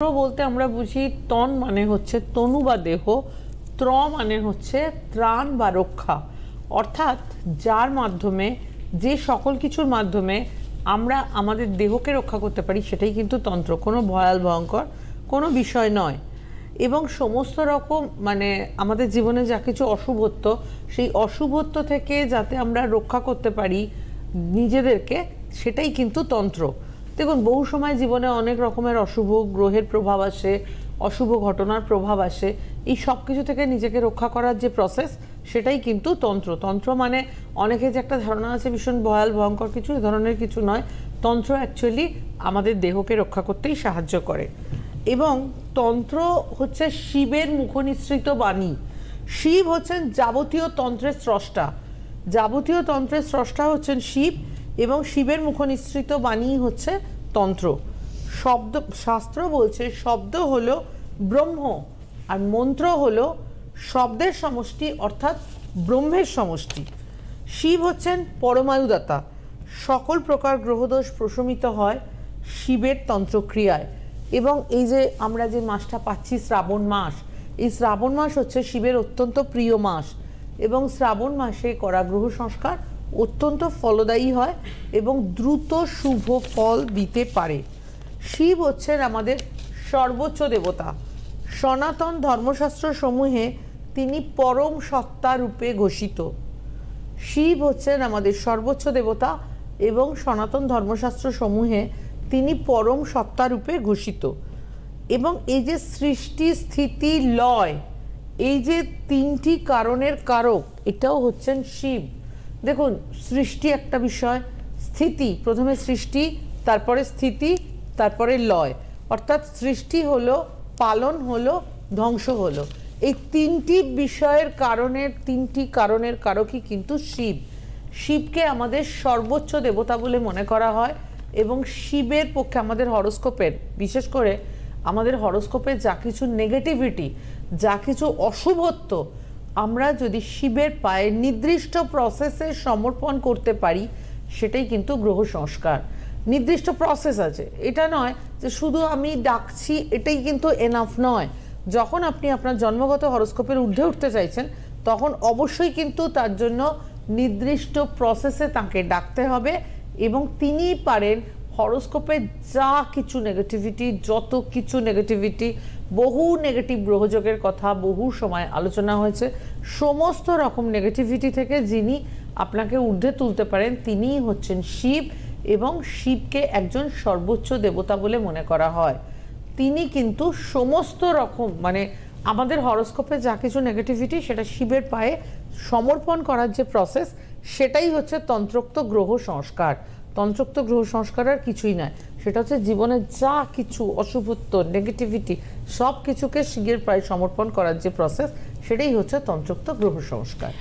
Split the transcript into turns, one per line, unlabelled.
বলতে আমরা বুঝি তন মানে হচ্ছে তনু বা দেহ, ত্র মানে হচ্ছে ত্রাণ বা রক্ষা, অর্থাৎ যার মাধ্যমে যে সকল কিছুর মাধ্যমে আমরা আমাদের দেহকে রক্ষা করতে পারি সেটাই কিন্তু তন্ত্র। কোনো ভয়াল ভয়ঙ্কর কোনো বিষয় নয়। এবং সমস্ত রকম মানে আমাদের জীবনে যা কিছু অশুভত্ব, সেই অশুভত্ব থেকে যাতে আমরা রক্ষা করতে পারি নিজেদেরকে, সেটাই কিন্তু তন্ত্র। দেখুন, বহু সময় জীবনে অনেক রকমের অশুভ গ্রহের প্রভাব আসে, অশুভ ঘটনার প্রভাব আসে। এই সব কিছু থেকে নিজেকে রক্ষা করার যে প্রসেস, সেটাই কিন্তু তন্ত্র। তন্ত্র মানে অনেকের যে একটা ধারণা আছে ভীষণ ভয়াল ভয়ঙ্কর কিছু, এ ধরনের কিছু নয়। তন্ত্র অ্যাকচুয়ালি আমাদের দেহকে রক্ষা করতেই সাহায্য করে। এবং তন্ত্র হচ্ছে শিবের মুখনিসৃত বাণী। শিব হচ্ছেন যাবতীয় তন্ত্রের স্রষ্টা। যাবতীয় তন্ত্রের স্রষ্টা হচ্ছেন শিব, এবং শিবের মুখনিসৃত বাণী হচ্ছে তন্ত্র। শব্দ, শাস্ত্র বলছে শব্দ হলো ব্রহ্ম, আর মন্ত্র হলো শব্দের সমষ্টি, অর্থাৎ ব্রহ্মের সমষ্টি। শিব হচ্ছেন পরমায়ুদাতা। সকল প্রকার গ্রহদোষ প্রশমিত হয় শিবের তন্ত্রক্রিয়ায়। এবং এই যে আমরা যে মাসটা পাচ্ছি শ্রাবণ মাস, এই শ্রাবণ মাস হচ্ছে শিবের অত্যন্ত প্রিয় মাস, এবং শ্রাবণ মাসে করা গ্রহ সংস্কার অত্যন্ত ফলদায়ী হয় এবং দ্রুত শুভ ফল দিতে পারে। শিব হচ্ছেন আমাদের সর্বোচ্চ দেবতা। সনাতন ধর্মশাস্ত্র সমূহে তিনি পরম সত্তা রূপে ঘোষিত। শিব হচ্ছেন আমাদের সর্বোচ্চ দেবতা এবং সনাতন ধর্মশাস্ত্র সমূহে তিনি পরম সত্তা রূপে ঘোষিত। এবং এই যে সৃষ্টি, স্থিতি, লয়, এই যে তিনটি কারণের কারক, এটাও হচ্ছেন শিব। দেখুন, সৃষ্টি একটা বিষয়, স্থিতি, প্রথমে সৃষ্টি, তারপরে স্থিতি, তারপরে লয়। অর্থাৎ সৃষ্টি হলো, পালন হলো, ধ্বংস হলো। এই তিনটি বিষয়ের কারণের, তিনটি কারণের কারকই কিন্তু শিব। শিবকে আমাদের সর্বোচ্চ দেবতা বলে মনে করা হয়। এবং শিবের পক্ষে আমাদের হরোস্কোপের, বিশেষ করে আমাদের হরোস্কোপের যা কিছু নেগেটিভিটি, যা কিছু অশুভত্ব, আমরা যদি শিবের পায়ে নির্দিষ্ট প্রসেসে সমর্পণ করতে পারি, সেটাই কিন্তু গ্রহ সংস্কার। নির্দিষ্ট প্রসেস আছে, এটা নয় যে শুধু আমি ডাকছি এটাই কিন্তু এনাফ নয়। যখন আপনি আপনার জন্মগত হরোস্কোপের ঊর্ধ্বে উঠতে চাইছেন, তখন অবশ্যই কিন্তু তার জন্য নির্দিষ্ট প্রসেসে তাকে ডাকতে হবে। এবং তিনিই পারেন হরোস্কোপে যা কিছু নেগেটিভিটি, যত কিছু নেগেটিভিটি, বহু নেগেটিভ গ্রহযোগের কথা বহু সময় আলোচনা হয়েছে, সমস্ত রকম নেগেটিভিটি থেকে যিনি আপনাকে ঊর্ধ্বে তুলতে পারেন তিনিই হচ্ছেন শিব। এবং শিবকে একজন সর্বোচ্চ দেবতা বলে মনে করা হয়। তিনি কিন্তু সমস্ত রকম মানে আমাদের হরোস্কোপে যা কিছু নেগেটিভিটি, সেটা শিবের পায়ে সমর্পণ করার যে প্রসেস, সেটাই হচ্ছে তন্ত্রোক্ত গ্রহ সংস্কার। তন্ত্রোক্ত গ্রহ সংস্কার আর কিছুই নয়, সেটা হচ্ছে জীবনের যা কিছু অশুভত্ব, নেগেটিভিটি, সব কিছুকে শিবের পায়ে সমর্পণ করার যে প্রসেস, সেটাই হচ্ছে তন্ত্রোক্ত গ্রহ সংস্কার।